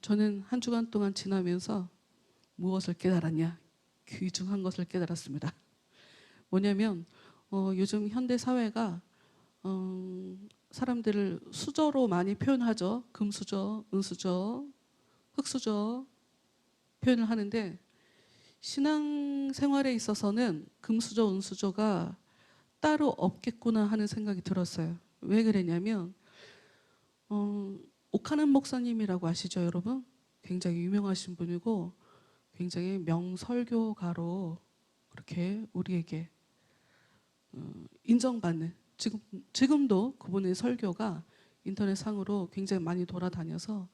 저는 한 주간 동안 지나면서 무엇을 깨달았냐? 귀중한 것을 깨달았습니다. 뭐냐면 요즘 현대 사회가 사람들을 수저로 많이 표현하죠. 금수저, 은수저, 흙수저 표현을 하는데 신앙생활에 있어서는 금수저, 은수저가 따로 없겠구나 하는 생각이 들었어요. 왜 그러냐면 오카는 목사님이라고 아시죠, 여러분? 굉장히 유명하신 분이고 굉장히 명설교가로 그렇게 우리에게 인정받는, 지금도 그분의 설교가 인터넷상으로 굉장히 많이 돌아다녀서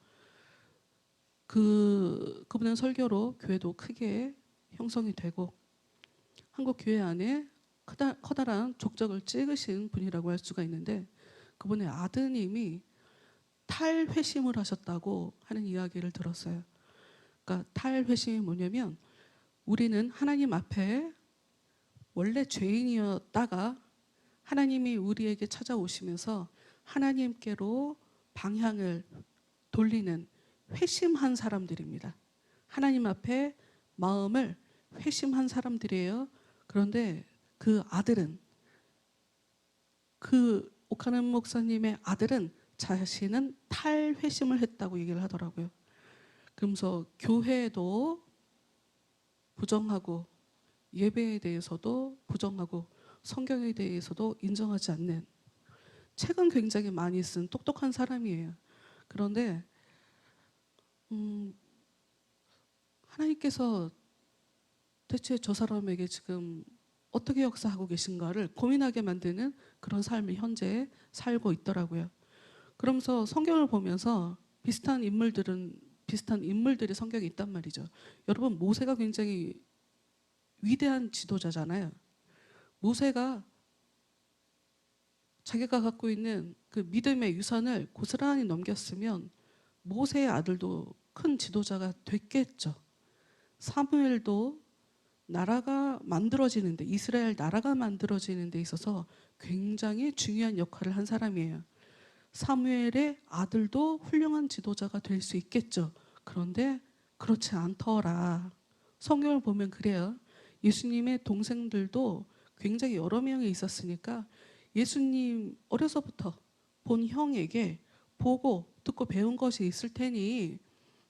그분의 설교로 교회도 크게 형성이 되고 한국 교회 안에 커다란 족적을 찍으신 분이라고 할 수가 있는데, 그분의 아드님이 탈회심을 하셨다고 하는 이야기를 들었어요. 그러니까 탈회심이 뭐냐면 우리는 하나님 앞에 원래 죄인이었다가 하나님이 우리에게 찾아오시면서 하나님께로 방향을 돌리는 회심한 사람들입니다. 하나님 앞에 마음을 회심한 사람들이에요. 그런데 그 아들은, 그 오카는 목사님의 아들은 자신은 탈회심을 했다고 얘기를 하더라고요. 그러면서 교회도 부정하고 예배에 대해서도 부정하고 성경에 대해서도 인정하지 않는, 책은 굉장히 많이 쓴 똑똑한 사람이에요. 그런데 하나님께서 대체 저 사람에게 지금 어떻게 역사하고 계신가를 고민하게 만드는 그런 삶을 현재 살고 있더라고요. 그러면서 성경을 보면서 비슷한 인물들이 성경에 있단 말이죠. 여러분, 모세가 굉장히 위대한 지도자잖아요. 모세가 자기가 갖고 있는 그 믿음의 유산을 고스란히 넘겼으면 모세의 아들도 큰 지도자가 됐겠죠. 사무엘도 나라가 만들어지는데, 이스라엘 나라가 만들어지는 데 있어서 굉장히 중요한 역할을 한 사람이에요. 사무엘의 아들도 훌륭한 지도자가 될 수 있겠죠. 그런데 그렇지 않더라. 성경을 보면 그래요. 예수님의 동생들도 굉장히 여러 명이 있었으니까 예수님 어려서부터 본 형에게 보고 듣고 배운 것이 있을 테니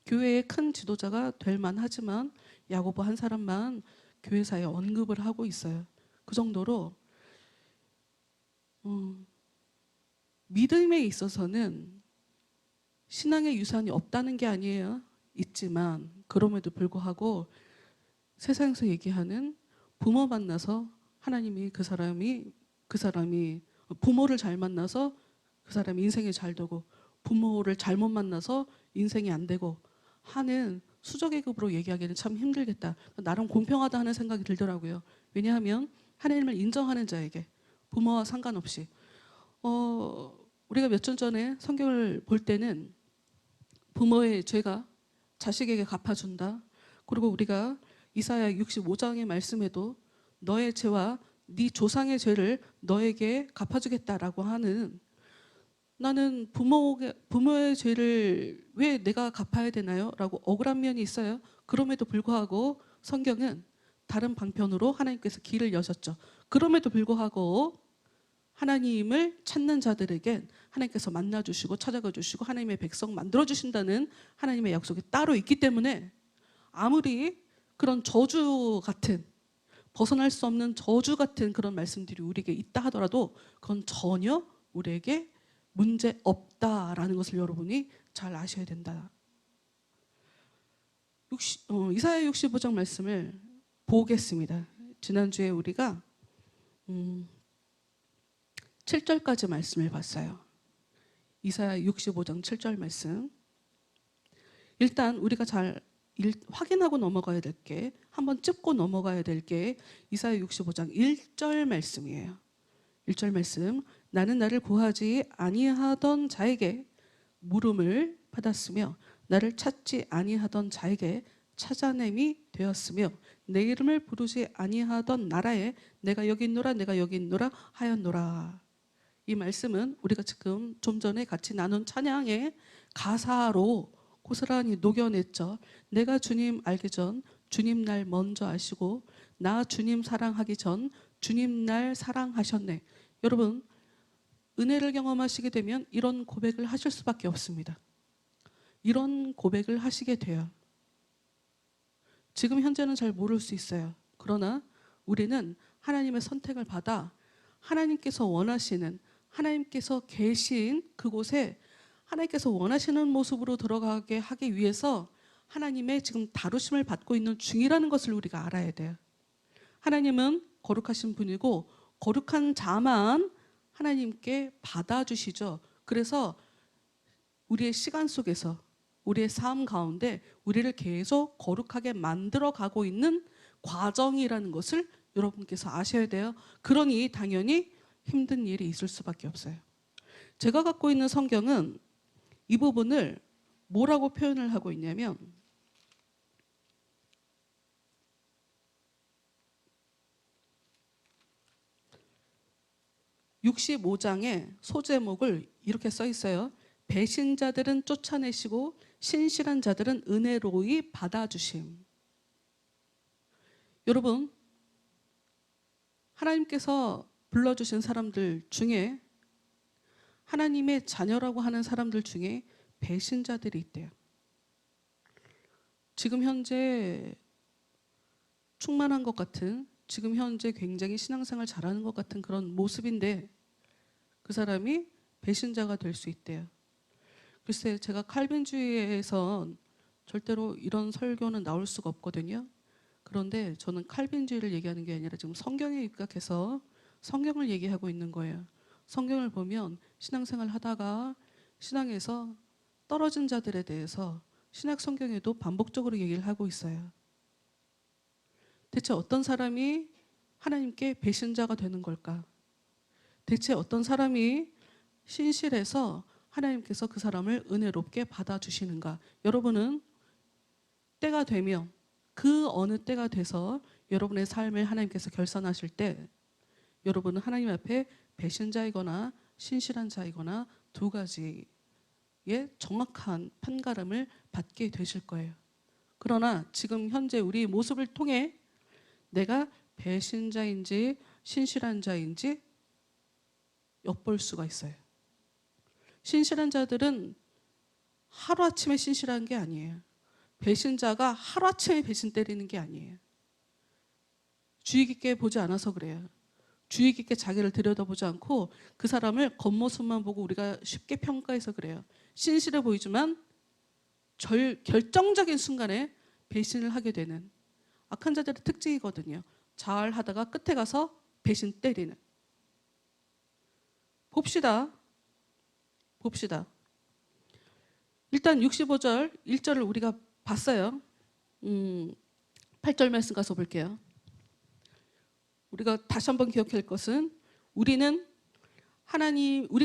교회의 큰 지도자가 될 만하지만 야고보 한 사람만 교회사에 언급을 하고 있어요. 그 정도로 믿음에 있어서는 신앙의 유산이 없다는 게 아니에요. 있지만 그럼에도 불구하고 세상에서 얘기하는 부모 만나서 하나님이 그 사람이 부모를 잘 만나서 그 사람이 인생이 잘 되고 부모를 잘못 만나서 인생이 안 되고 하는 수저계급으로 얘기하기는 참 힘들겠다. 나름 공평하다 하는 생각이 들더라고요. 왜냐하면 하나님을 인정하는 자에게 부모와 상관없이 우리가 몇 년 전에 성경을 볼 때는 부모의 죄가 자식에게 갚아준다. 그리고 우리가 이사야 65장의 말씀에도 너의 죄와 네 조상의 죄를 너에게 갚아주겠다라고 하는, 나는 부모의 죄를 왜 내가 갚아야 되나요? 라고 억울한 면이 있어요. 그럼에도 불구하고 성경은 다른 방편으로 하나님께서 길을 여셨죠. 그럼에도 불구하고 하나님을 찾는 자들에겐 하나님께서 만나주시고 찾아가 주시고 하나님의 백성 만들어주신다는 하나님의 약속이 따로 있기 때문에 아무리 그런 저주 같은, 벗어날 수 없는 저주 같은 그런 말씀들이 우리에게 있다 하더라도 그건 전혀 우리에게 문제 없다라는 것을 여러분이 잘 아셔야 된다. 이사야 65장 말씀을 보겠습니다. 지난주에 우리가 7절까지 말씀을 봤어요. 이사야 65장 7절 말씀. 일단 우리가 잘 확인하고 넘어가야 될 게, 한번 짚고 넘어가야 될 게 이사야 65장 1절 말씀이에요. 1절 말씀. 나는 나를 구하지 아니하던 자에게 물음을 받았으며 나를 찾지 아니하던 자에게 찾아냄이 되었으며 내 이름을 부르지 아니하던 나라에 내가 여기 있노라 내가 여기 있노라 하였노라. 이 말씀은 우리가 지금 좀 전에 같이 나눈 찬양의 가사로 고스란히 녹여냈죠. 내가 주님 알기 전 주님 날 먼저 아시고 나 주님 사랑하기 전 주님 날 사랑하셨네. 여러분, 은혜를 경험하시게 되면 이런 고백을 하실 수밖에 없습니다. 이런 고백을 하시게 돼요. 지금 현재는 잘 모를 수 있어요. 그러나 우리는 하나님의 선택을 받아 하나님께서 원하시는, 하나님께서 계신 그곳에 하나님께서 원하시는 모습으로 들어가게 하기 위해서 하나님의 지금 다루심을 받고 있는 중이라는 것을 우리가 알아야 돼요. 하나님은 거룩하신 분이고 거룩한 자만 하나님께 받아주시죠. 그래서 우리의 시간 속에서, 우리의 삶 가운데 우리를 계속 거룩하게 만들어 가고 있는 과정이라는 것을 여러분께서 아셔야 돼요. 그러니 당연히 힘든 일이 있을 수밖에 없어요. 제가 갖고 있는 성경은 이 부분을 뭐라고 표현을 하고 있냐면, 65장의 소제목을 이렇게 써 있어요. 배신자들은 쫓아내시고 신실한 자들은 은혜로이 받아주심. 여러분, 하나님께서 불러주신 사람들 중에, 하나님의 자녀라고 하는 사람들 중에 배신자들이 있대요. 지금 현재 충만한 것 같은, 지금 현재 굉장히 신앙생활 잘하는 것 같은 그런 모습인데 그 사람이 배신자가 될 수 있대요. 글쎄, 제가 칼빈주의에선 절대로 이런 설교는 나올 수가 없거든요. 그런데 저는 칼빈주의를 얘기하는 게 아니라 지금 성경에 입각해서 성경을 얘기하고 있는 거예요. 성경을 보면 신앙생활 하다가 신앙에서 떨어진 자들에 대해서 신약 성경에도 반복적으로 얘기를 하고 있어요. 대체 어떤 사람이 하나님께 배신자가 되는 걸까? 대체 어떤 사람이 신실해서 하나님께서 그 사람을 은혜롭게 받아주시는가? 여러분은 때가 되면, 그 어느 때가 돼서 여러분의 삶을 하나님께서 결산하실 때 여러분은 하나님 앞에 배신자이거나 신실한 자이거나 두 가지의 정확한 판가름을 받게 되실 거예요. 그러나 지금 현재 우리 모습을 통해 내가 배신자인지 신실한 자인지 엿볼 수가 있어요. 신실한 자들은 하루아침에 신실한 게 아니에요. 배신자가 하루아침에 배신 때리는 게 아니에요. 주의 깊게 보지 않아서 그래요. 주의 깊게 자기를 들여다보지 않고 그 사람을 겉모습만 보고 우리가 쉽게 평가해서 그래요. 신실해 보이지만 결정적인 순간에 배신을 하게 되는 악한 자들의 특징이거든요. 잘 하다가 끝에 가서 배신 때리는. 봅시다. 일단 65절 1절을 우리가 봤어요. 8절 말씀 가서 볼게요. 우리가 다시 한번 기억할 것은, 우리가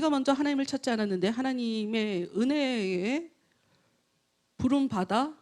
먼저 하나님을 찾지 않았는데 하나님의 은혜에 부름받아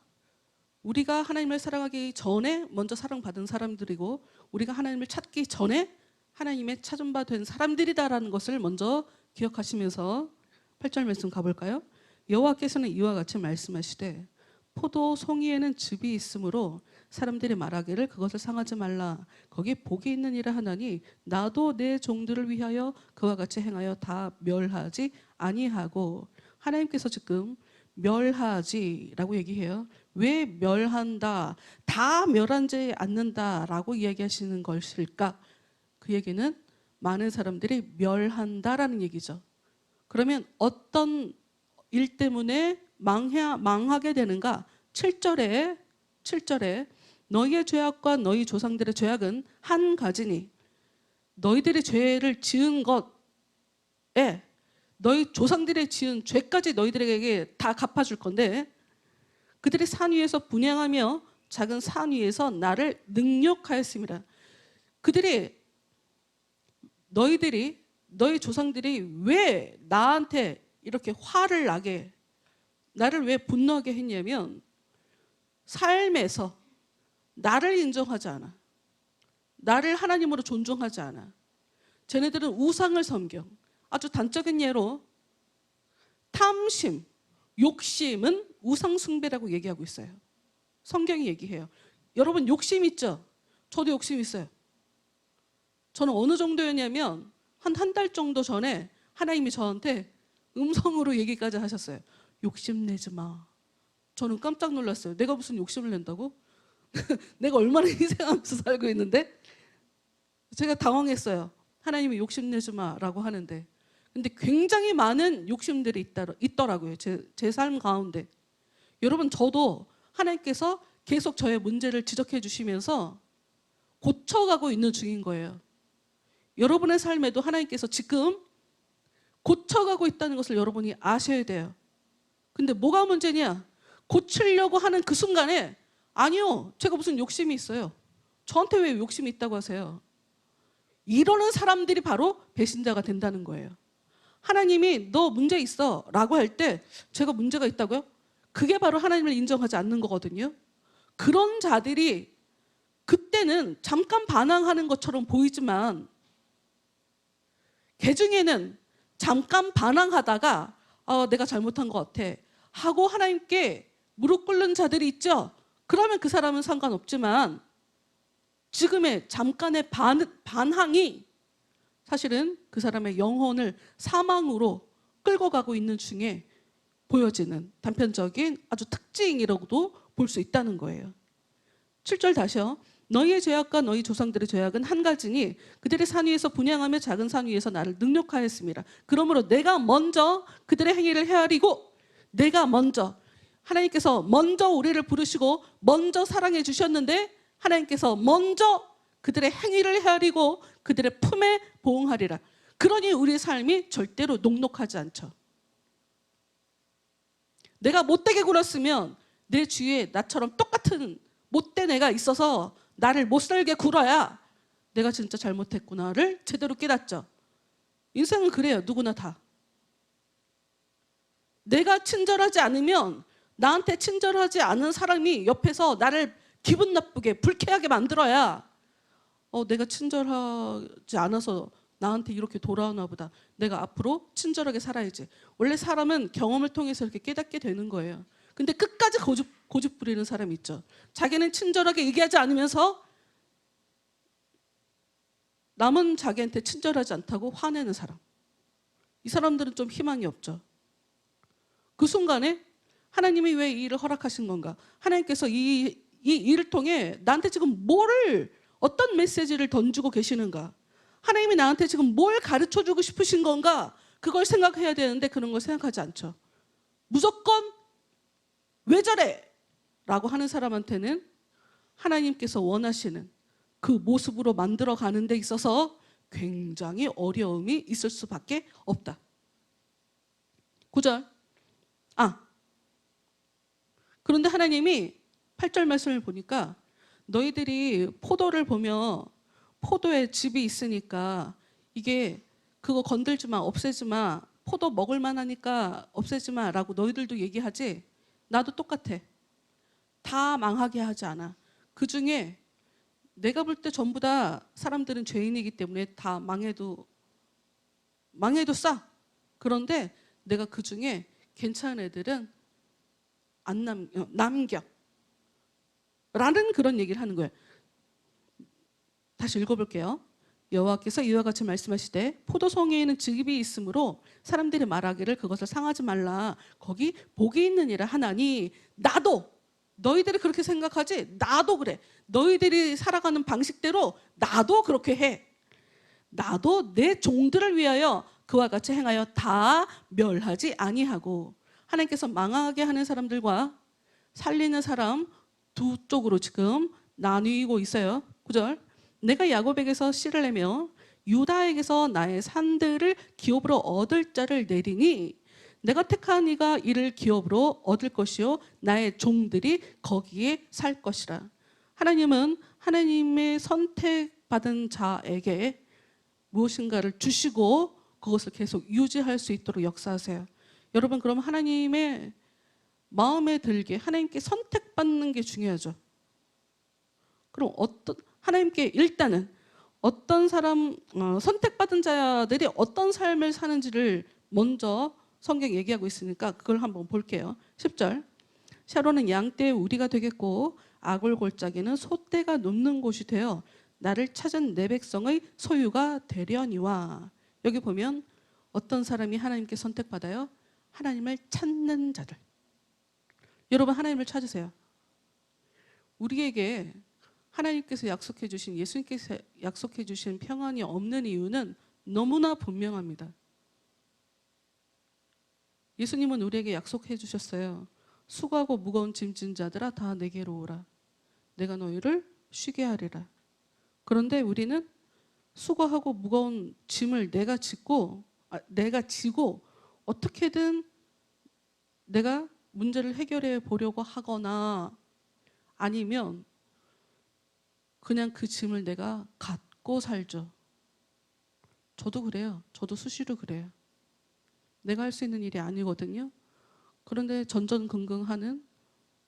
우리가 하나님을 사랑하기 전에 먼저 사랑받은 사람들이고, 우리가 하나님을 찾기 전에 하나님의 찾은 바 된 사람들이다라는 것을 먼저 기억하시면서 8절 말씀 가볼까요? 여호와께서는 이와 같이 말씀하시되 포도 송이에는 즙이 있으므로 사람들이 말하기를 그것을 상하지 말라. 거기 복이 있느니라 하나니 나도 내 종들을 위하여 그와 같이 행하여 다 멸하지 아니하고. 하나님께서 지금 멸하지라고 얘기해요. 왜 멸한다, 다 멸하지 않는다라고 이야기하시는 것일까? 그 얘기는 많은 사람들이 멸한다라는 얘기죠. 그러면 어떤 일 때문에 망하게 되는가? 7절에 너희의 죄악과 너희 조상들의 죄악은 한 가지니 너희들이 죄를 지은 것에 너희 조상들이 지은 죄까지 너희들에게 다 갚아줄 건데, 그들이 산 위에서 분향하며 작은 산 위에서 나를 능욕하였습니다. 너희 조상들이 왜 나한테 이렇게 화를 나게, 나를 왜 분노하게 했냐면 삶에서 나를 인정하지 않아. 나를 하나님으로 존중하지 않아. 쟤네들은 우상을 섬겨. 아주 단적인 예로 탐심, 욕심은 우상 숭배라고 얘기하고 있어요. 성경이 얘기해요. 여러분 욕심 있죠? 저도 욕심 있어요. 저는 어느 정도였냐면 한 달 정도 전에 하나님이 저한테 음성으로 얘기까지 하셨어요. 욕심내지 마. 저는 깜짝 놀랐어요. 내가 무슨 욕심을 낸다고? 내가 얼마나 희생하면서 살고 있는데? 제가 당황했어요. 하나님이 욕심내지 마라고 하는데. 근데 굉장히 많은 욕심들이 있더라고요. 제 삶 가운데. 여러분 저도 하나님께서 계속 저의 문제를 지적해 주시면서 고쳐가고 있는 중인 거예요. 여러분의 삶에도 하나님께서 지금 고쳐가고 있다는 것을 여러분이 아셔야 돼요. 근데 뭐가 문제냐? 고치려고 하는 그 순간에 아니요, 제가 무슨 욕심이 있어요. 저한테 왜 욕심이 있다고 하세요? 이러는 사람들이 바로 배신자가 된다는 거예요. 하나님이 너 문제 있어 라고 할 때 제가 문제가 있다고요? 그게 바로 하나님을 인정하지 않는 거거든요. 그런 자들이 그때는 잠깐 반항하는 것처럼 보이지만 개중에는 잠깐 반항하다가 내가 잘못한 것 같아 하고 하나님께 무릎 꿇는 자들이 있죠. 그러면 그 사람은 상관없지만 지금의 잠깐의 반항이 사실은 그 사람의 영혼을 사망으로 끌고 가고 있는 중에 보여지는 단편적인 아주 특징이라고도 볼 수 있다는 거예요. 7절 다시요. 너희의 죄악과 너희 조상들의 죄악은 한 가지니 그들의 산 위에서 분향하며 작은 산 위에서 나를 능욕하였습니다. 그러므로 내가 먼저 그들의 행위를 헤아리고 내가 먼저 하나님께서 먼저 우리를 부르시고 먼저 사랑해 주셨는데 하나님께서 먼저 그들의 행위를 헤아리고 그들의 품에 보응하리라. 그러니 우리의 삶이 절대로 녹록하지 않죠. 내가 못되게 굴었으면 내 주위에 나처럼 똑같은 못된 애가 있어서 나를 못살게 굴어야 내가 진짜 잘못했구나를 제대로 깨닫죠. 인생은 그래요. 누구나 다. 내가 친절하지 않으면 나한테 친절하지 않은 사람이 옆에서 나를 기분 나쁘게 불쾌하게 만들어야 내가 친절하지 않아서 나한테 이렇게 돌아오나 보다. 내가 앞으로 친절하게 살아야지. 원래 사람은 경험을 통해서 이렇게 깨닫게 되는 거예요. 근데 끝까지 고집 부리는 사람이 있죠. 자기는 친절하게 얘기하지 않으면서 남은 자기한테 친절하지 않다고 화내는 사람. 이 사람들은 좀 희망이 없죠. 그 순간에 하나님이 왜 이 일을 허락하신 건가? 하나님께서 이 일을 통해 나한테 지금 어떤 메시지를 던지고 계시는가? 하나님이 나한테 지금 뭘 가르쳐주고 싶으신 건가? 그걸 생각해야 되는데 그런 걸 생각하지 않죠. 무조건 왜 저래? 라고 하는 사람한테는 하나님께서 원하시는 그 모습으로 만들어가는 데 있어서 굉장히 어려움이 있을 수밖에 없다. 9절. 그런데 하나님이 8절 말씀을 보니까 너희들이 포도를 보며 포도에 즙이 있으니까 그거 건들지 마, 없애지 마, 포도 먹을 만하니까 없애지 마 라고 너희들도 얘기하지. 나도 똑같아. 다 망하게 하지 않아. 그중에 내가 볼 때 전부 다 사람들은 죄인이기 때문에 다 망해도 싸. 그런데 내가 그중에 괜찮은 애들은 안 남겨. 라는 그런 얘기를 하는 거예요. 다시 읽어볼게요. 여호와께서 이와 같이 말씀하시되 포도송이에는 즙이 있으므로 사람들이 말하기를 그것을 상하지 말라. 거기 복이 있느니라 하나니 나도 너희들이 그렇게 생각하지? 나도 그래. 너희들이 살아가는 방식대로 나도 그렇게 해. 나도 내 종들을 위하여 그와 같이 행하여 다 멸하지 아니하고. 하나님께서 망하게 하는 사람들과 살리는 사람 두 쪽으로 지금 나뉘고 있어요. 9절. 내가 야곱에게서 씨를 내며 유다에게서 나의 산들을 기업으로 얻을 자를 내리니 내가 택한 이가 이를 기업으로 얻을 것이요 나의 종들이 거기에 살 것이라. 하나님은 하나님의 선택받은 자에게 무엇인가를 주시고 그것을 계속 유지할 수 있도록 역사하세요. 여러분, 그럼 하나님의 마음에 들게 하나님께 선택받는 게 중요하죠. 그럼 하나님께 일단은 어떤 선택받은 자들이 어떤 삶을 사는지를 먼저 성경 얘기하고 있으니까 그걸 한번 볼게요. 10절. 샤론은 양떼의 우리가 되겠고 아굴 골짜기는 소떼가 눕는 곳이 되어 나를 찾은 내 백성의 소유가 되려니와. 여기 보면 어떤 사람이 하나님께 선택받아요? 하나님을 찾는 자들. 여러분 하나님을 찾으세요. 우리에게 하나님께서 약속해 주신, 예수님께서 약속해 주신 평안이 없는 이유는 너무나 분명합니다. 예수님은 우리에게 약속해 주셨어요. 수고하고 무거운 짐진 자들아 다 내게로 오라. 내가 너희를 쉬게 하리라. 그런데 우리는 수고하고 무거운 짐을 내가 지고 어떻게든 내가 문제를 해결해 보려고 하거나 아니면 그냥 그 짐을 내가 갖고 살죠. 저도 그래요. 저도 수시로 그래요. 내가 할 수 있는 일이 아니거든요. 그런데 전전긍긍하는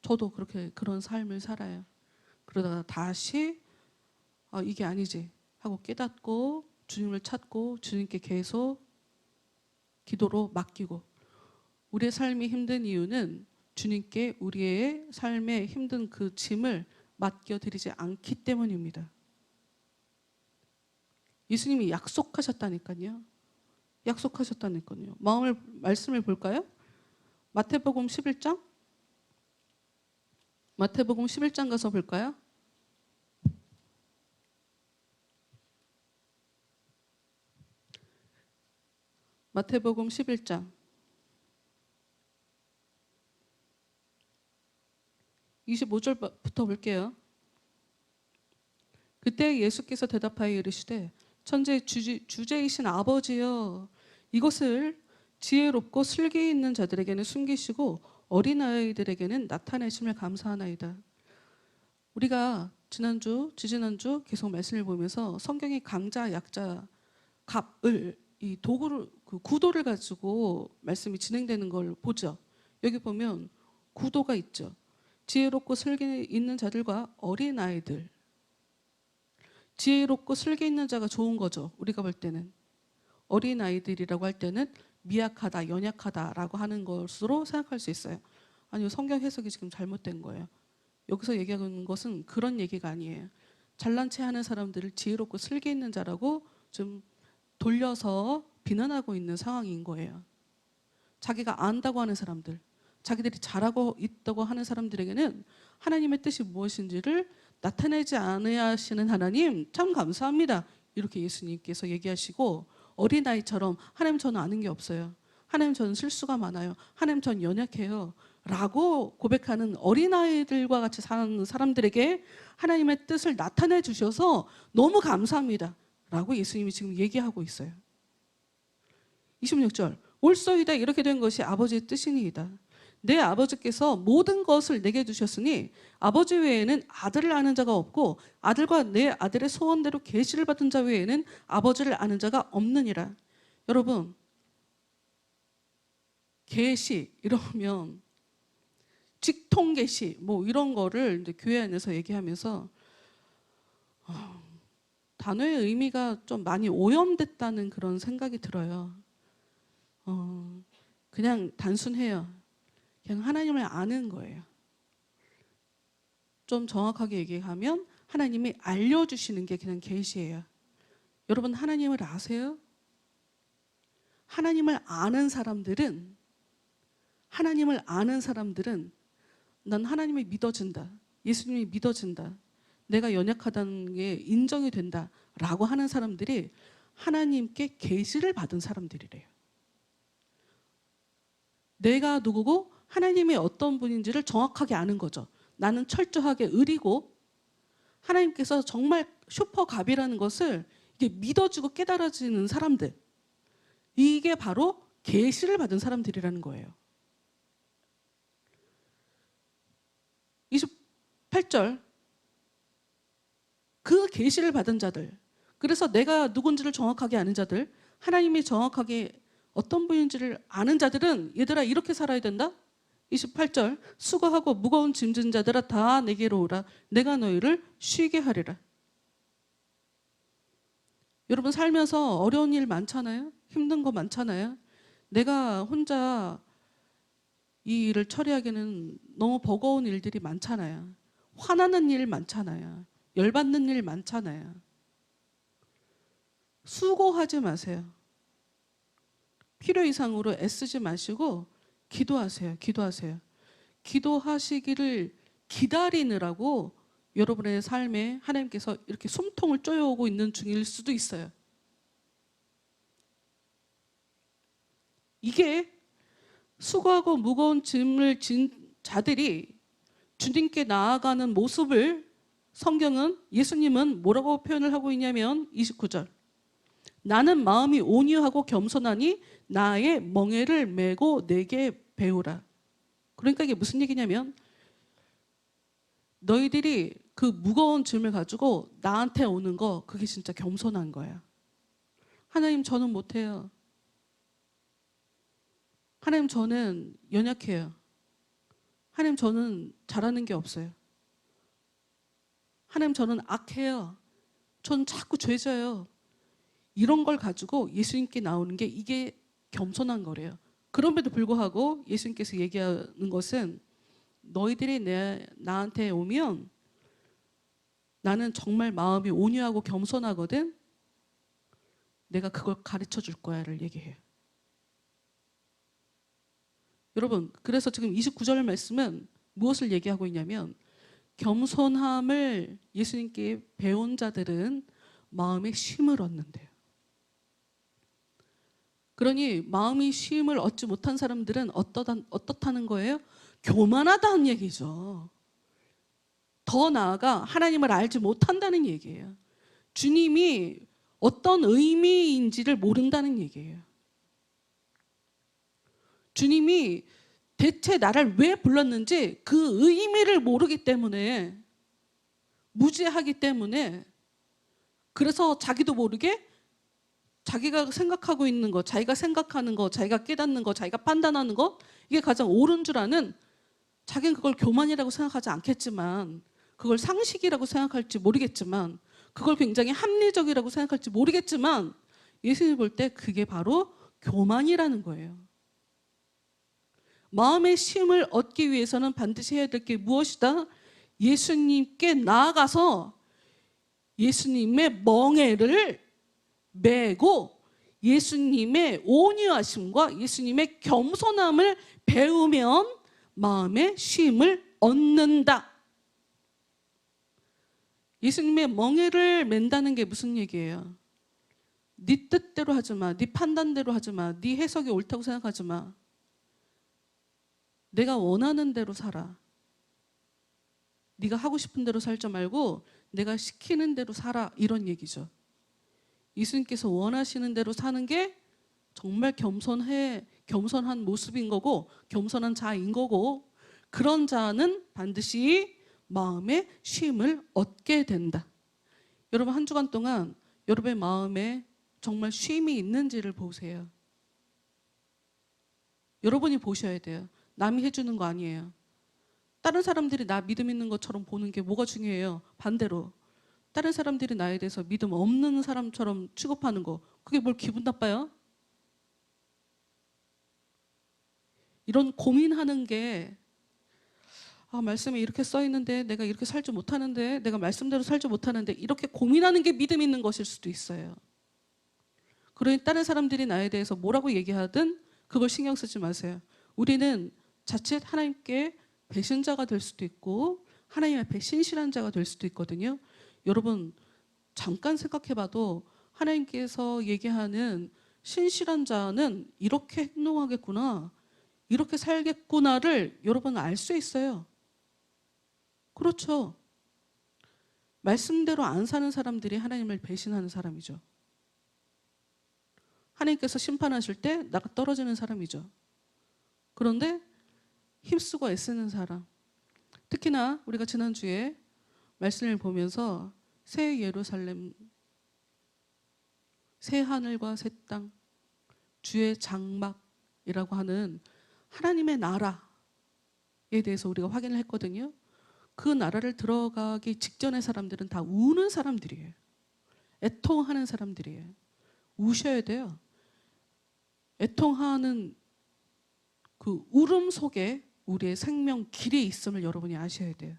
저도 그런 삶을 살아요. 그러다가 다시 이게 아니지 하고 깨닫고 주님을 찾고 주님께 계속 기도로 맡기고. 우리의 삶이 힘든 이유는 주님께 우리의 삶의 힘든 그 짐을 맡겨드리지 않기 때문입니다. 예수님이 약속하셨다니까요. 약속하셨다니까요. 말씀을 볼까요? 마태복음 11장? 마태복음 11장 가서 볼까요? 마태복음 11장 25절부터 볼게요. 그때 예수께서 대답하여 이르시되 천지의 주제이신 아버지여, 이것을 지혜롭고 슬기 있는 자들에게는 숨기시고 어린아이들에게는 나타내심을 감사하나이다. 우리가 지지난주 계속 말씀을 보면서 성경의 강자, 약자, 갑을 이 도구를, 그 구도를 가지고 말씀이 진행되는 걸 보죠. 여기 보면 구도가 있죠. 지혜롭고 슬기 있는 자들과 어린아이들. 지혜롭고 슬기 있는 자가 좋은 거죠. 우리가 볼 때는. 어린아이들이라고 할 때는 미약하다, 연약하다라고 하는 것으로 생각할 수 있어요. 아니요, 성경 해석이 지금 잘못된 거예요. 여기서 얘기하는 것은 그런 얘기가 아니에요. 잘난 체 하는 사람들을 지혜롭고 슬기 있는 자라고 좀 돌려서 비난하고 있는 상황인 거예요. 자기가 안다고 하는 사람들, 자기들이 잘하고 있다고 하는 사람들에게는 하나님의 뜻이 무엇인지를 나타내지 않으시는 하나님 참 감사합니다. 이렇게 예수님께서 얘기하시고, 어린아이처럼 하나님 저는 아는 게 없어요. 하나님 저는 실수가 많아요. 하나님 저는 연약해요. 라고 고백하는 어린아이들과 같이 사는 사람들에게 하나님의 뜻을 나타내 주셔서 너무 감사합니다. 라고 예수님이 지금 얘기하고 있어요. 26절 올소이다 이렇게 된 것이 아버지의 뜻이니이다. 내 아버지께서 모든 것을 내게 주셨으니 아버지 외에는 아들을 아는 자가 없고 아들과 내 아들의 소원대로 계시를 받은 자 외에는 아버지를 아는 자가 없느니라. 여러분, 계시 이러면 직통 계시 뭐 이런 거를 이제 교회 안에서 얘기하면서 단어의 의미가 좀 많이 오염됐다는 그런 생각이 들어요. 그냥 단순해요. 그냥 하나님을 아는 거예요. 좀 정확하게 얘기하면 하나님이 알려주시는 게 그냥 계시예요. 여러분 하나님을 아세요? 하나님을 아는 사람들은 난 하나님이 믿어진다. 예수님이 믿어진다. 내가 연약하다는 게 인정이 된다. 라고 하는 사람들이 하나님께 계시를 받은 사람들이래요. 내가 누구고 하나님이 어떤 분인지를 정확하게 아는 거죠. 나는 철저하게 의리고 하나님께서 정말 슈퍼갑이라는 것을 이게 믿어지고 깨달아지는 사람들. 이게 바로 계시를 받은 사람들이라는 거예요. 28절 그 계시를 받은 자들, 그래서 내가 누군지를 정확하게 아는 자들, 하나님이 정확하게 어떤 분인지를 아는 자들은 얘들아 이렇게 살아야 된다. 28절 수고하고 무거운 짐진 자들아 다 내게로 오라. 내가 너희를 쉬게 하리라. 여러분 살면서 어려운 일 많잖아요. 힘든 거 많잖아요. 내가 혼자 이 일을 처리하기는 너무 버거운 일들이 많잖아요. 화나는 일 많잖아요. 열받는 일 많잖아요. 수고하지 마세요. 필요 이상으로 애쓰지 마시고 기도하세요. 기도하세요. 기도하시기를 기다리느라고 여러분의 삶에 하나님께서 이렇게 숨통을 쪼여오고 있는 중일 수도 있어요. 이게 수고하고 무거운 짐을 진 자들이 주님께 나아가는 모습을 성경은, 예수님은 뭐라고 표현을 하고 있냐면 29절, 나는 마음이 온유하고 겸손하니 나의 멍에를 메고 내게 배우라. 그러니까 이게 무슨 얘기냐면 너희들이 그 무거운 짐을 가지고 나한테 오는 거, 그게 진짜 겸손한 거야. 하나님, 저는 못해요. 하나님, 저는 연약해요. 하나님, 저는 잘하는 게 없어요. 하나님, 저는 악해요. 저는 자꾸 죄져요. 이런 걸 가지고 예수님께 나오는 게, 이게 겸손한 거래요. 그럼에도 불구하고 예수님께서 얘기하는 것은 너희들이 나한테 오면 나는 정말 마음이 온유하고 겸손하거든. 내가 그걸 가르쳐 줄 거야를 얘기해요. 여러분, 그래서 지금 29절 말씀은 무엇을 얘기하고 있냐면 겸손함을 예수님께 배운 자들은 마음에 쉼을 얻는데요. 그러니 마음이 쉼을 얻지 못한 사람들은 어떻다는 거예요? 교만하다는 얘기죠. 더 나아가 하나님을 알지 못한다는 얘기예요. 주님이 어떤 의미인지를 모른다는 얘기예요. 주님이 대체 나를 왜 불렀는지 그 의미를 모르기 때문에, 무지하기 때문에, 그래서 자기도 모르게 자기가 생각하고 있는 거, 자기가 생각하는 거, 자기가 깨닫는 거, 자기가 판단하는 거, 이게 가장 옳은 줄 아는, 자기는 그걸 교만이라고 생각하지 않겠지만, 그걸 상식이라고 생각할지 모르겠지만, 그걸 굉장히 합리적이라고 생각할지 모르겠지만, 예수님이 볼 때 그게 바로 교만이라는 거예요. 마음의 쉼을 얻기 위해서는 반드시 해야 될 게 무엇이다? 예수님께 나아가서 예수님의 멍에를 메고 예수님의 온유하심과 예수님의 겸손함을 배우면 마음의 쉼을 얻는다. 예수님의 멍에를 맨다는 게 무슨 얘기예요? 네 뜻대로 하지 마. 네 판단대로 하지 마. 네 해석이 옳다고 생각하지 마. 내가 원하는 대로 살아. 네가 하고 싶은 대로 살지 말고 내가 시키는 대로 살아. 이런 얘기죠. 예수님께서 원하시는 대로 사는 게 정말 겸손한 모습인 거고, 겸손한 자인 거고, 그런 자는 반드시 마음의 쉼을 얻게 된다. 여러분, 한 주간 동안 여러분의 마음에 정말 쉼이 있는지를 보세요. 여러분이 보셔야 돼요. 남이 해주는 거 아니에요. 다른 사람들이 나 믿음 있는 것처럼 보는 게 뭐가 중요해요? 반대로 다른 사람들이 나에 대해서 믿음 없는 사람처럼 취급하는 거, 그게 뭘 기분 나빠요? 이런 고민하는 게, 말씀에 이렇게 써 있는데 내가 이렇게 살지 못하는데, 내가 말씀대로 살지 못하는데, 이렇게 고민하는 게 믿음 있는 것일 수도 있어요. 그러니 다른 사람들이 나에 대해서 뭐라고 얘기하든 그걸 신경 쓰지 마세요. 우리는 자칫 하나님께 배신자가 될 수도 있고 하나님 앞에 신실한 자가 될 수도 있거든요. 여러분, 잠깐 생각해봐도 하나님께서 얘기하는 신실한 자는 이렇게 행동하겠구나, 이렇게 살겠구나를 여러분 알 수 있어요. 그렇죠. 말씀대로 안 사는 사람들이 하나님을 배신하는 사람이죠. 하나님께서 심판하실 때 나가 떨어지는 사람이죠. 그런데 힘쓰고 애쓰는 사람, 특히나 우리가 지난주에 말씀을 보면서 새 예루살렘, 새 하늘과 새 땅, 주의 장막이라고 하는 하나님의 나라에 대해서 우리가 확인을 했거든요. 그 나라를 들어가기 직전의 사람들은 다 우는 사람들이에요. 애통하는 사람들이에요. 우셔야 돼요. 애통하는 그 울음 속에 우리의 생명 길이 있음을 여러분이 아셔야 돼요.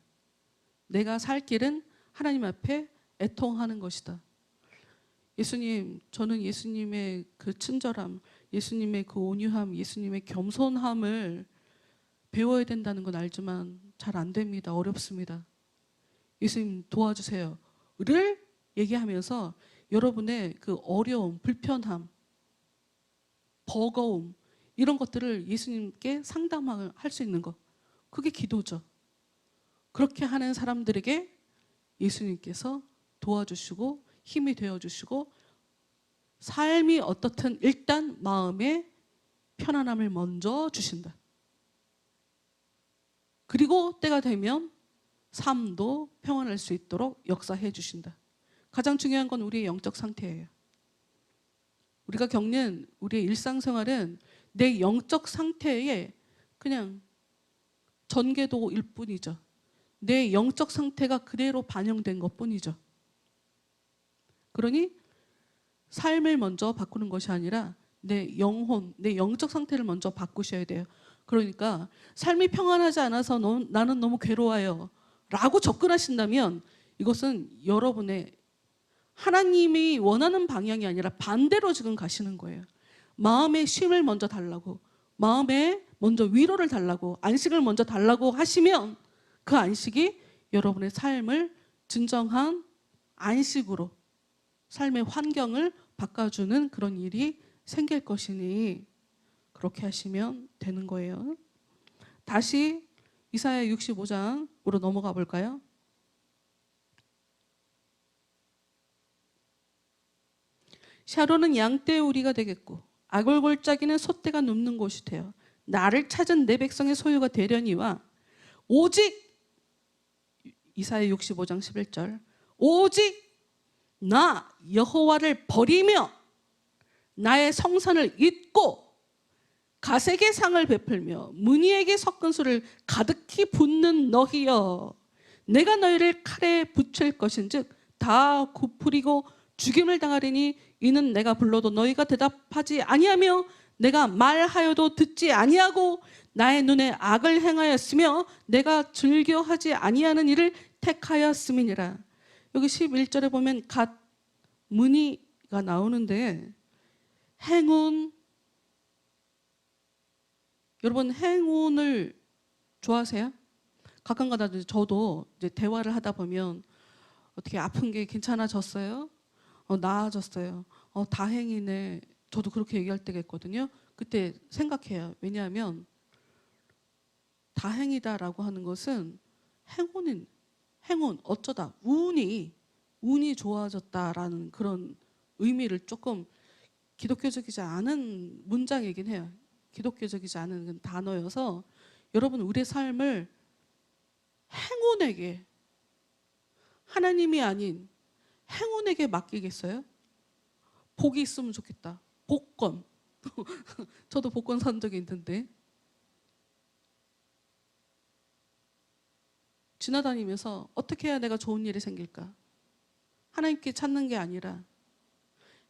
내가 살 길은 하나님 앞에 애통하는 것이다. 예수님, 저는 예수님의 그 친절함, 예수님의 그 온유함, 예수님의 겸손함을 배워야 된다는 건 알지만 잘 안 됩니다. 어렵습니다. 예수님 도와주세요. 를 얘기하면서 여러분의 그 어려움, 불편함, 버거움 이런 것들을 예수님께 상담할 수 있는 것. 그게 기도죠. 그렇게 하는 사람들에게 예수님께서 도와주시고 힘이 되어주시고 삶이 어떻든 일단 마음에 편안함을 먼저 주신다. 그리고 때가 되면 삶도 평안할 수 있도록 역사해 주신다. 가장 중요한 건 우리의 영적 상태예요. 우리가 겪는 우리의 일상생활은 내 영적 상태에 그냥 전개도일 뿐이죠. 내 영적 상태가 그대로 반영된 것뿐이죠. 그러니 삶을 먼저 바꾸는 것이 아니라 내 영혼, 내 영적 상태를 먼저 바꾸셔야 돼요. 그러니까 삶이 평안하지 않아서 나는 너무 괴로워요 라고 접근하신다면 이것은 여러분의 하나님이 원하는 방향이 아니라 반대로 지금 가시는 거예요. 마음의 쉼을 먼저 달라고, 마음에 먼저 위로를 달라고, 안식을 먼저 달라고 하시면 그 안식이 여러분의 삶을 진정한 안식으로 삶의 환경을 바꿔주는 그런 일이 생길 것이니 그렇게 하시면 되는 거예요. 다시 이사야 65장으로 넘어가 볼까요? 샤론은 양떼우리가 되겠고 아골골짜기는 소떼가 눕는 곳이 되어 나를 찾은 내 백성의 소유가 되려니와 오직 이사야 65장 11절 오직 나 여호와를 버리며 나의 성산을 잊고 가색의 상을 베풀며 무니에게 섞은 술을 가득히 붓는 너희여 내가 너희를 칼에 붙일 것인즉 다 굽으리고 죽임을 당하리니 이는 내가 불러도 너희가 대답하지 아니하며 내가 말하여도 듣지 아니하고 나의 눈에 악을 행하였으며 내가 즐겨하지 아니하는 일을 택하였음이니라. 여기 11절에 보면 갓 무니가 나오는데 행운, 여러분 행운을 좋아하세요? 가끔가다 저도 이제 대화를 하다 보면 어떻게 아픈 게 괜찮아졌어요? 나아졌어요. 다행이네. 저도 그렇게 얘기할 때가 있거든요. 그때 생각해요. 왜냐하면 다행이다라고 하는 것은 행운, 어쩌다 운이 좋아졌다라는 그런 의미를 조금 기독교적이지 않은 문장이긴 해요. 기독교적이지 않은 단어여서 여러분 우리의 삶을 행운에게 하나님이 아닌 행운에게 맡기겠어요? 복이 있으면 좋겠다. 복권. 저도 복권 산 적이 있는데 지나다니면서 어떻게 해야 내가 좋은 일이 생길까? 하나님께 찾는 게 아니라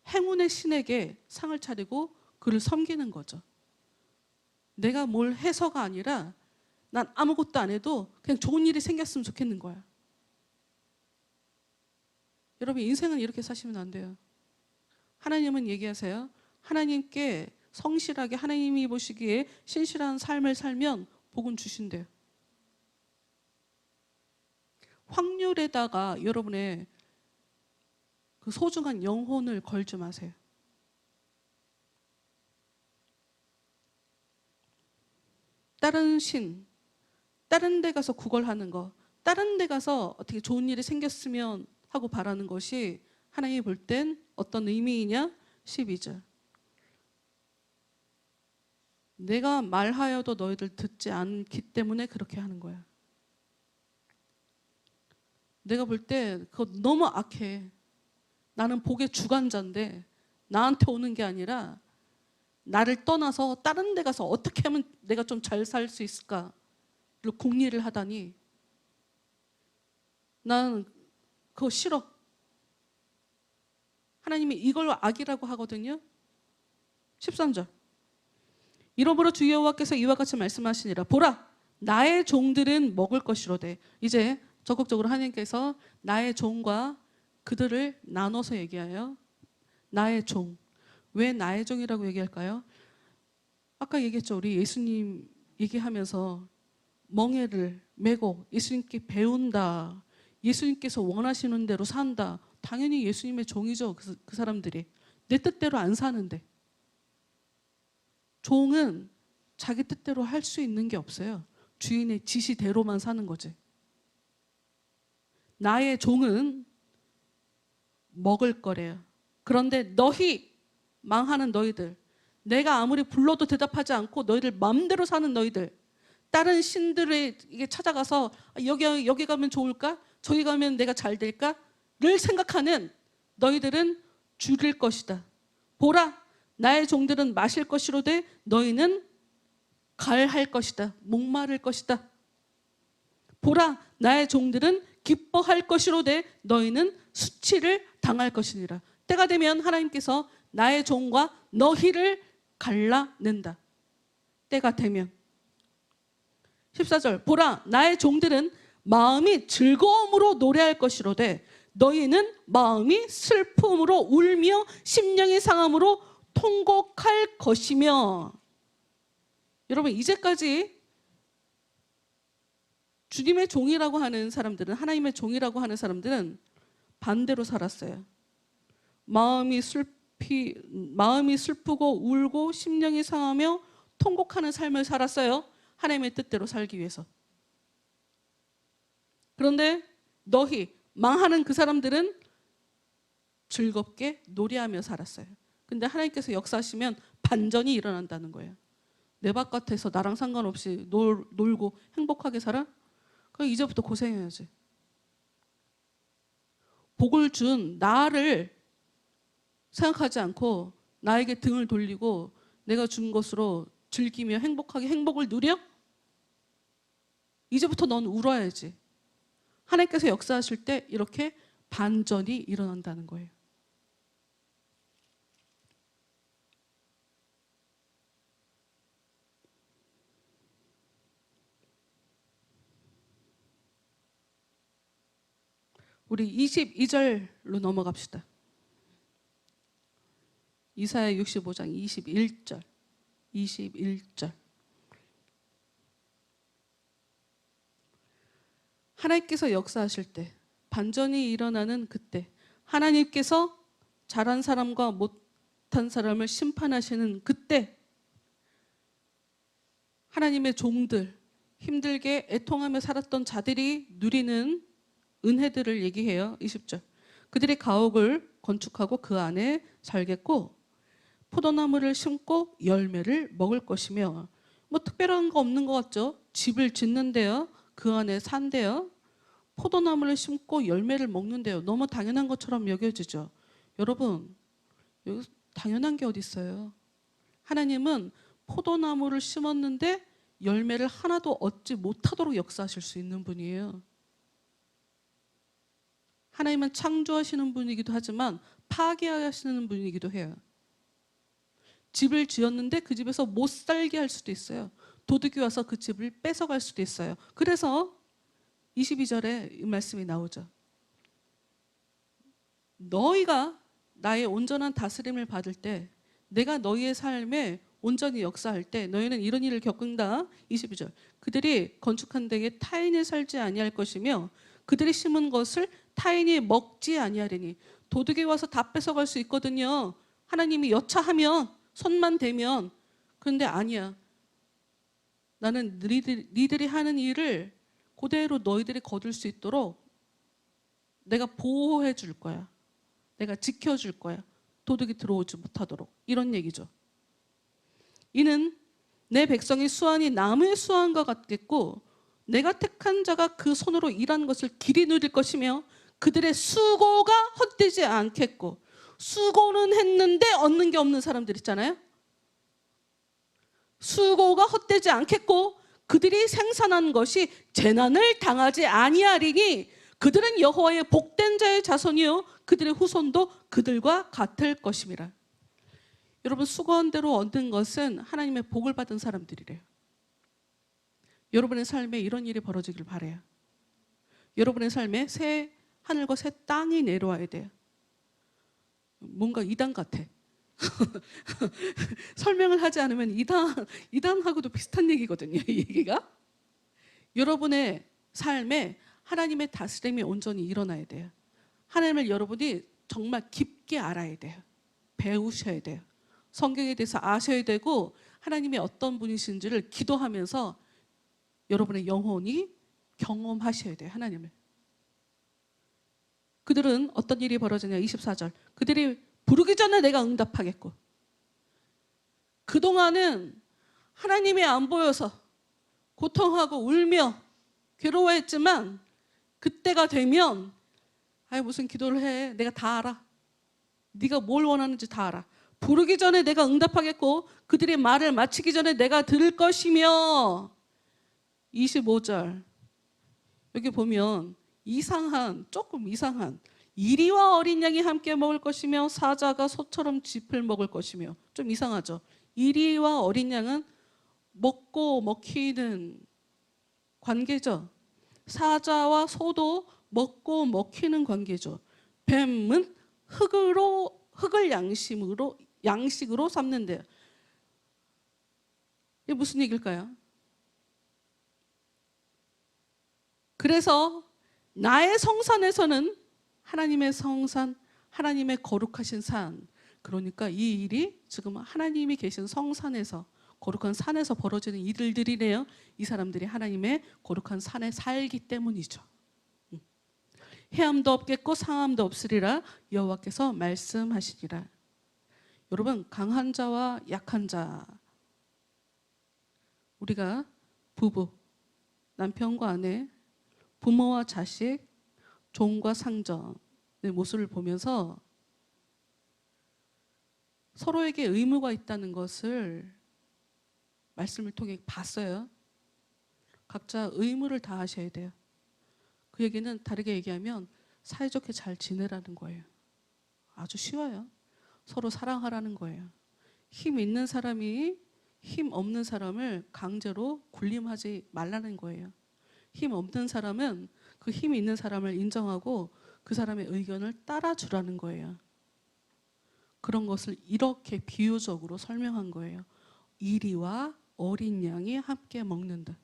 행운의 신에게 상을 차리고 그를 섬기는 거죠. 내가 뭘 해서가 아니라 난 아무것도 안 해도 그냥 좋은 일이 생겼으면 좋겠는 거야. 여러분 인생은 이렇게 사시면 안 돼요. 하나님은 얘기하세요. 하나님께 성실하게 하나님이 보시기에 신실한 삶을 살면 복은 주신대요. 확률에다가 여러분의 그 소중한 영혼을 걸지 마세요. 다른 데 가서 구걸하는 거, 다른 데 가서 어떻게 좋은 일이 생겼으면 하고 바라는 것이 하나님이 볼 땐 어떤 의미이냐? 12절. 내가 말하여도 너희들 듣지 않기 때문에 그렇게 하는 거야. 내가 볼 때 그거 너무 악해. 나는 복의 주관자인데 나한테 오는 게 아니라 나를 떠나서 다른 데 가서 어떻게 하면 내가 좀 잘 살 수 있을까? 를 궁리를 하다니 나는 그거 싫어. 하나님이 이걸 악이라고 하거든요. 13절. 이러므로 주 여호와께서 이와 같이 말씀하시니라. 보라, 나의 종들은 먹을 것이로되. 이제 적극적으로 하나님께서 나의 종과 그들을 나눠서 얘기해요. 나의 종. 왜 나의 종이라고 얘기할까요? 아까 얘기했죠. 우리 예수님 얘기하면서 멍에를 메고 예수님께 배운다. 예수님께서 원하시는 대로 산다. 당연히 예수님의 종이죠. 그 사람들이. 내 뜻대로 안 사는데. 종은 자기 뜻대로 할 수 있는 게 없어요. 주인의 지시대로만 사는 거지. 나의 종은 먹을 거래요. 그런데 너희, 망하는 너희들, 내가 아무리 불러도 대답하지 않고 너희들 마음대로 사는 너희들, 다른 신들에게 찾아가서 여기 가면 좋을까? 저기 가면 내가 잘 될까?를 생각하는 너희들은 죽일 것이다. 보라, 나의 종들은 마실 것이로되 너희는 갈할 것이다. 목마를 것이다. 보라, 나의 종들은 기뻐할 것이로되 너희는 수치를 당할 것이니라. 때가 되면 하나님께서 나의 종과 너희를 갈라낸다. 때가 되면. 14절, 보라, 나의 종들은 마음이 즐거움으로 노래할 것이로되 너희는 마음이 슬픔으로 울며 심령이 상함으로 통곡할 것이며. 여러분, 이제까지 주님의 종이라고 하는 사람들은, 하나님의 종이라고 하는 사람들은 반대로 살았어요. 마음이 슬프고 울고 심령이 상하며 통곡하는 삶을 살았어요. 하나님의 뜻대로 살기 위해서. 그런데 너희, 망하는 그 사람들은 즐겁게 노래하며 살았어요. 근데 하나님께서 역사하시면 반전이 일어난다는 거예요. 내 바깥에서 나랑 상관없이 놀고 행복하게 살아? 그럼 이제부터 고생해야지. 복을 준 나를 생각하지 않고 나에게 등을 돌리고 내가 준 것으로 즐기며 행복하게 행복을 누려? 이제부터 넌 울어야지. 하나님께서 역사하실 때 이렇게 반전이 일어난다는 거예요. 우리 22절로 넘어갑시다. 이사야 65장 21절. 21절. 하나님께서 역사하실 때, 반전이 일어나는 그때, 하나님께서 잘한 사람과 못한 사람을 심판하시는 그때, 하나님의 종들, 힘들게 애통하며 살았던 자들이 누리는 은혜들을 얘기해요. 20절. 그들이 가옥을 건축하고 그 안에 살겠고 포도나무를 심고 열매를 먹을 것이며. 뭐 특별한 거 없는 것 같죠? 집을 짓는데요, 그 안에 산대요, 포도나무를 심고 열매를 먹는데요. 너무 당연한 것처럼 여겨지죠. 여러분, 여기 당연한 게 어디 있어요? 하나님은 포도나무를 심었는데 열매를 하나도 얻지 못하도록 역사하실 수 있는 분이에요. 하나님은 창조하시는 분이기도 하지만 파괴하시는 분이기도 해요. 집을 지었는데 그 집에서 못 살게 할 수도 있어요. 도둑이 와서 그 집을 뺏어갈 수도 있어요. 그래서 22절에 이 말씀이 나오죠. 너희가 나의 온전한 다스림을 받을 때, 내가 너희의 삶에 온전히 역사할 때 너희는 이런 일을 겪는다. 22절. 그들이 건축한 데에 타인이 살지 아니할 것이며 그들이 심은 것을 타인이 먹지 아니하리니. 도둑이 와서 다 뺏어갈 수 있거든요. 하나님이 여차하면, 손만 대면. 그런데 아니야. 나는 니들이 하는 일을 그대로 너희들이 거둘 수 있도록 내가 보호해 줄 거야. 내가 지켜줄 거야. 도둑이 들어오지 못하도록. 이런 얘기죠. 이는 내 백성의 수완이 나무의 수완과 같겠고 내가 택한 자가 그 손으로 일한 것을 길이 누릴 것이며 그들의 수고가 헛되지 않겠고. 수고는 했는데 얻는 게 없는 사람들 있잖아요. 수고가 헛되지 않겠고 그들이 생산한 것이 재난을 당하지 아니하리니 그들은 여호와의 복된 자의 자손이요 그들의 후손도 그들과 같을 것임이라. 여러분 수고한 대로 얻는 것은 하나님의 복을 받은 사람들이래요. 여러분의 삶에 이런 일이 벌어지길 바라요. 여러분의 삶에 새 하늘과 새 땅이 내려와야 돼요. 뭔가 이단 같아. 설명을 하지 않으면 이단하고도 비슷한 얘기거든요. 이 얘기가. 여러분의 삶에 하나님의 다스림이 온전히 일어나야 돼요. 하나님을 여러분이 정말 깊게 알아야 돼요. 배우셔야 돼요. 성경에 대해서 아셔야 되고 하나님이 어떤 분이신지를 기도하면서 여러분의 영혼이 경험하셔야 돼요. 하나님을. 그들은 어떤 일이 벌어지냐 24절. 그들이 부르기 전에 내가 응답하겠고. 그동안은 하나님이 안 보여서 고통하고 울며 괴로워했지만 그때가 되면 무슨 기도를 해. 내가 다 알아. 네가 뭘 원하는지 다 알아. 부르기 전에 내가 응답하겠고 그들의 말을 마치기 전에 내가 들을 것이며. 25절 여기 보면 조금 이상한 이리와 어린 양이 함께 먹을 것이며 사자가 소처럼 짚을 먹을 것이며. 좀 이상하죠. 이리와 어린 양은 먹고 먹히는 관계죠. 사자와 소도 먹고 먹히는 관계죠. 뱀은 흙을 양식으로 삼는데요. 이게 무슨 얘기일까요? 그래서 나의 성산에서는 하나님의 성산, 하나님의 거룩하신 산, 그러니까 이 일이 지금 하나님이 계신 성산에서, 거룩한 산에서 벌어지는 일들이네요. 이 사람들이 하나님의 거룩한 산에 살기 때문이죠. 해함도 없겠고 상함도 없으리라 여호와께서 말씀하시니라. 여러분, 강한 자와 약한 자, 우리가 부부, 남편과 아내, 부모와 자식, 종과 상전의 모습을 보면서 서로에게 의무가 있다는 것을 말씀을 통해 봤어요. 각자 의무를 다하셔야 돼요. 그 얘기는 다르게 얘기하면 사이좋게 잘 지내라는 거예요. 아주 쉬워요. 서로 사랑하라는 거예요. 힘 있는 사람이 힘 없는 사람을 강제로 군림하지 말라는 거예요. 힘 없는 사람은 그 힘 있는 사람을 인정하고 그 사람의 의견을 따라주라는 거예요. 그런 것을 이렇게 비유적으로 설명한 거예요. 이리와 어린 양이 함께 먹는다.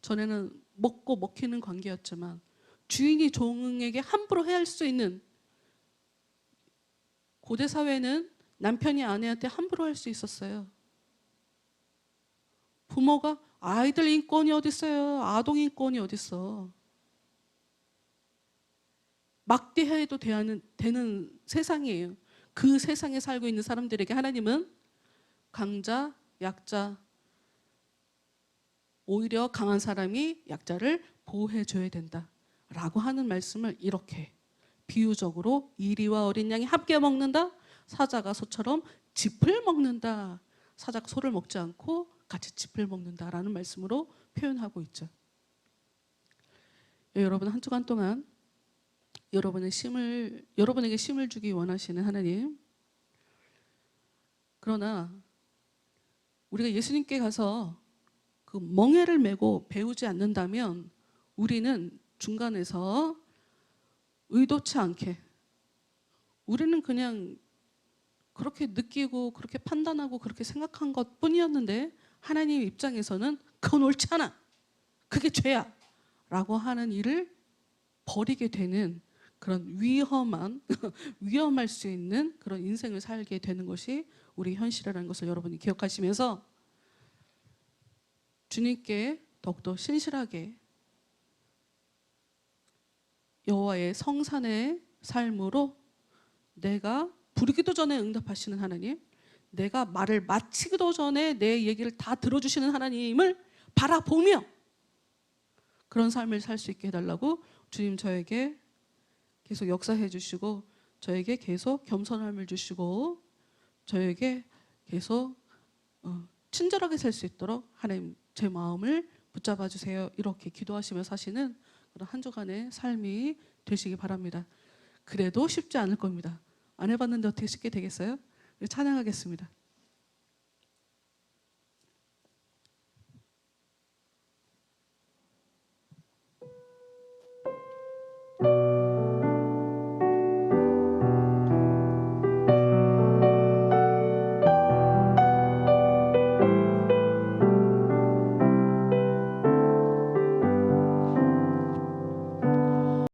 전에는 먹고 먹히는 관계였지만 주인이 종에게 함부로 해할 수 있는, 고대 사회는 남편이 아내한테 함부로 할 수 있었어요. 부모가 아이들 인권이 어디 있어요? 아동 인권이 어디 있어? 막대해도 되는 세상이에요. 그 세상에 살고 있는 사람들에게 하나님은 강자, 약자, 오히려 강한 사람이 약자를 보호해줘야 된다라고 하는 말씀을 이렇게 비유적으로 이리와 어린 양이 함께 먹는다. 사자가 소처럼 짚을 먹는다. 사자가 소를 먹지 않고 같이 짚을 먹는다라는 말씀으로 표현하고 있죠. 여러분, 한 주간 동안 여러분에게 쉼을 주기 원하시는 하나님. 그러나 우리가 예수님께 가서 그 멍에를 메고 배우지 않는다면 우리는 중간에서 의도치 않게, 우리는 그냥 그렇게 느끼고 그렇게 판단하고 그렇게 생각한 것 뿐이었는데 하나님 입장에서는 그건 옳지 않아, 그게 죄야 라고 하는 일을 버리게 되는 그런 위험할 수 있는 그런 인생을 살게 되는 것이 우리 현실이라는 것을 여러분이 기억하시면서 주님께 더욱더 신실하게 여호와의 성산의 삶으로, 내가 부르기도 전에 응답하시는 하나님, 내가 말을 마치기도 전에 내 얘기를 다 들어주시는 하나님을 바라보며 그런 삶을 살 수 있게 해달라고 주님 저에게 계속 역사해 주시고, 저에게 계속 겸손함을 주시고, 저에게 계속 친절하게 살 수 있도록 하나님 제 마음을 붙잡아 주세요. 이렇게 기도하시며 사시는 그런 한 주간의 삶이 되시기 바랍니다. 그래도 쉽지 않을 겁니다. 안 해봤는데 어떻게 쉽게 되겠어요? 찬양하겠습니다.